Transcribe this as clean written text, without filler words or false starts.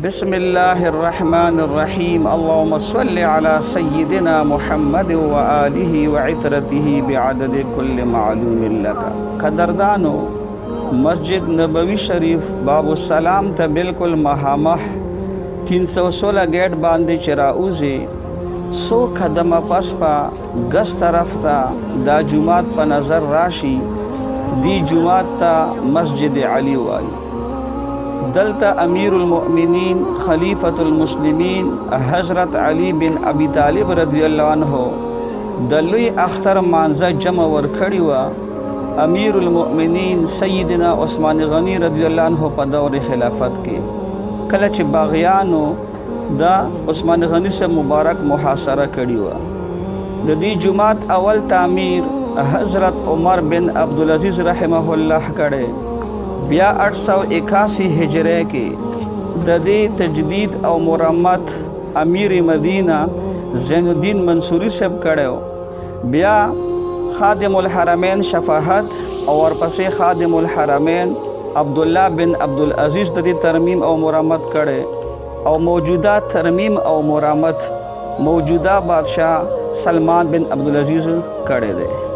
بسم الله الرحمن الرحیم اللهم صل علی سیدنا محمد و آله و عطرته بعدد کل معلوم لک. قدردانو، مسجد نبوی شریف باب السلام ته بالکل مهامح 316 گیٹ باندې چراوزی 100 قدمه پس پا گس طرف تا دا جماعت په نظر راشي. دی جماعت تا مسجد علی وائی. دلتا امیر المؤمنین خلیفۃ المسلمین حضرت علی بن ابی طالب رضی اللہ عنہ دلوی اختر مانزه جمع ورکړی و امیر المؤمنین سیدنا عثمان غنی رضی اللہ عنہ په دور خلافت کې کله چې باغیانو دا عثمان غنی سے مبارک محاصره کړی و. د دې جماعت اول تعمیر حضرت عمر بن عبدالعزیز رحمه الله کړي. بیا 881 ہجری کې د دې تجدید او مرمت امیر مدینہ زین الدین منصوری صاحب کړو. بیا خادم الحرمین شفاعت او ورپسې خادم الحرمین عبدالله بن عبدالعزیز د دې ترمیم او مرمت کړي او موجوده ترمیم او مرمت موجوده بادشاہ سلمان بن عبدالعزیز کړي دی.